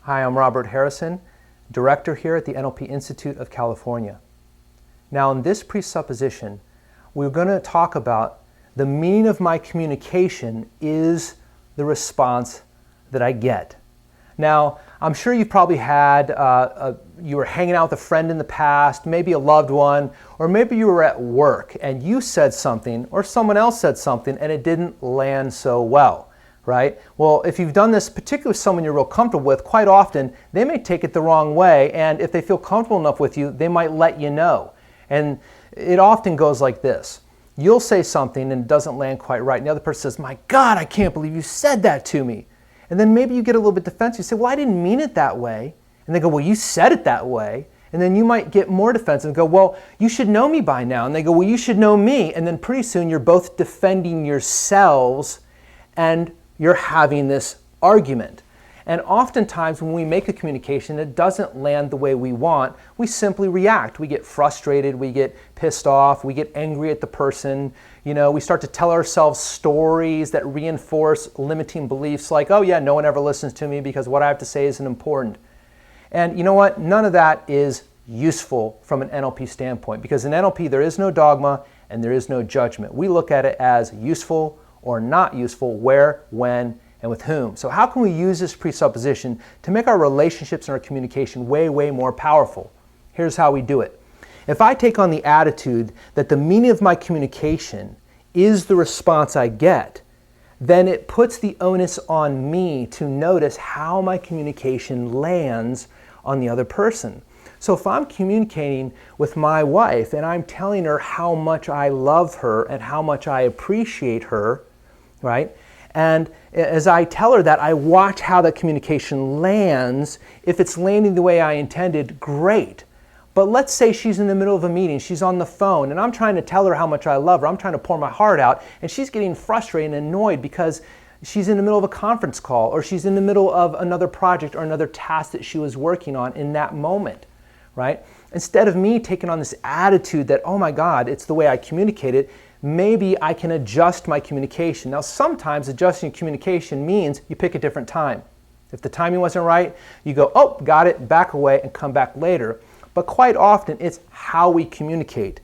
Hi, I'm Robert Harrison, Director here at the NLP Institute of California. Now, in this presupposition, we're going to talk about the meaning of my communication is the response that I get. Now, I'm sure you've probably had, you were hanging out with a friend in the past, maybe a loved one, or maybe you were at work and you said something or someone else said something and it didn't land so well. Right? Well, if you've done this, particularly with someone you're real comfortable with, quite often they may take it the wrong way, and if they feel comfortable enough with you, they might let you know. And it often goes like this. You'll say something and it doesn't land quite right, and the other person says, "My God, I can't believe you said that to me." And then maybe you get a little bit defensive. You say, "Well, I didn't mean it that way." And they go, "Well, you said it that way." And then you might get more defensive and go, "Well, you should know me by now." And they go, "Well, you should know me." And then pretty soon you're both defending yourselves and you're having this argument. And oftentimes when we make a communication that doesn't land the way we want, we simply react. We get frustrated, we get pissed off, we get angry at the person. We start to tell ourselves stories that reinforce limiting beliefs like, "Oh yeah, no one ever listens to me because what I have to say isn't important." And you know what? None of that is useful from an NLP standpoint, because in NLP there is no dogma and there is no judgment. We look at it as useful or not useful, where, when, and with whom. So how can we use this presupposition to make our relationships and our communication way, way more powerful? Here's how we do it. If I take on the attitude that the meaning of my communication is the response I get, then it puts the onus on me to notice how my communication lands on the other person. So if I'm communicating with my wife and I'm telling her how much I love her and how much I appreciate her, right? And as I tell her that, I watch how that communication lands. If it's landing the way I intended, great. But let's say she's in the middle of a meeting, she's on the phone, and I'm trying to tell her how much I love her. I'm trying to pour my heart out, and she's getting frustrated and annoyed because she's in the middle of a conference call, or she's in the middle of another project or another task that she was working on in that moment, right? Instead of me taking on this attitude that, "Oh my God, it's the way I communicate it," maybe I can adjust my communication. Now, sometimes adjusting communication means you pick a different time. If the timing wasn't right, you go, "Oh, got it," back away and come back later. But quite often, it's how we communicate.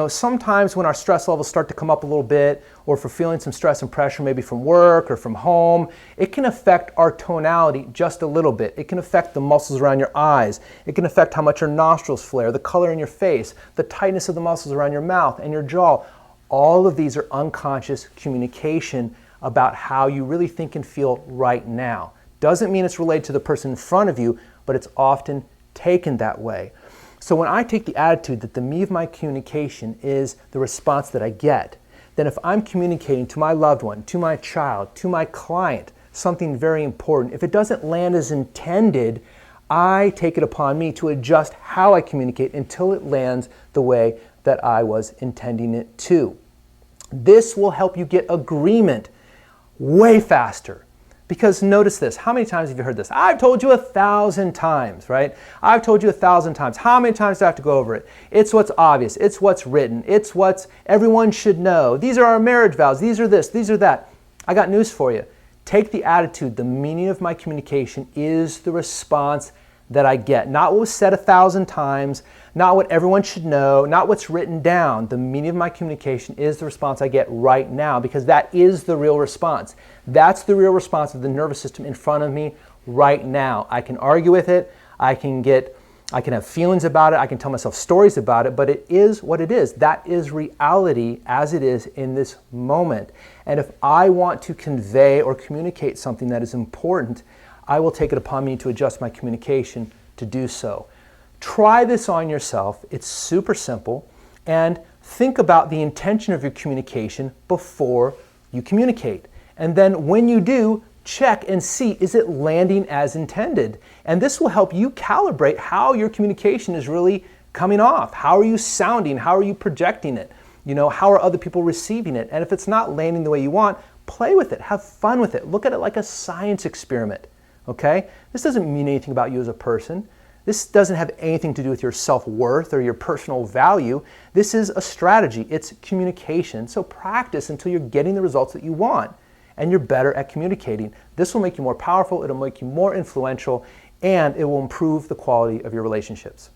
Sometimes when our stress levels start to come up a little bit, or if we're feeling some stress and pressure, maybe from work or from home, it can affect our tonality just a little bit. It can affect the muscles around your eyes. It can affect how much your nostrils flare, the color in your face, the tightness of the muscles around your mouth and your jaw. All of these are unconscious communication about how you really think and feel right now. Doesn't mean it's related to the person in front of you, but it's often taken that way. So when I take the attitude that the me of my communication is the response that I get, then if I'm communicating to my loved one, to my child, to my client, something very important, if it doesn't land as intended, I take it upon me to adjust how I communicate until it lands the way that I was intending it to. This will help you get agreement way faster. Because notice this, how many times have you heard this? "I've told you 1,000 times, right? I've told you 1,000 times. How many times do I have to go over it? It's what's obvious. It's what's written. It's what everyone should know. These are our marriage vows. These are this. These are that." I got news for you. Take the attitude, the meaning of my communication is the response that I get. Not what was said 1,000 times, not what everyone should know, not what's written down. The meaning of my communication is the response I get right now, because that is the real response. That's the real response of the nervous system in front of me right now. I can argue with it, I can have feelings about it, I can tell myself stories about it, but it is what it is. That is reality as it is in this moment. And if I want to convey or communicate something that is important, I will take it upon me to adjust my communication to do so. Try this on yourself. It's super simple. And think about the intention of your communication before you communicate. And then when you do, check and see, is it landing as intended? And this will help you calibrate how your communication is really coming off. How are you sounding? How are you projecting it? How are other people receiving it? And if it's not landing the way you want, play with it. Have fun with it. Look at it like a science experiment. Okay? This doesn't mean anything about you as a person. This doesn't have anything to do with your self-worth or your personal value. This is a strategy. It's communication. So practice until you're getting the results that you want and you're better at communicating. This will make you more powerful. It'll make you more influential and it will improve the quality of your relationships.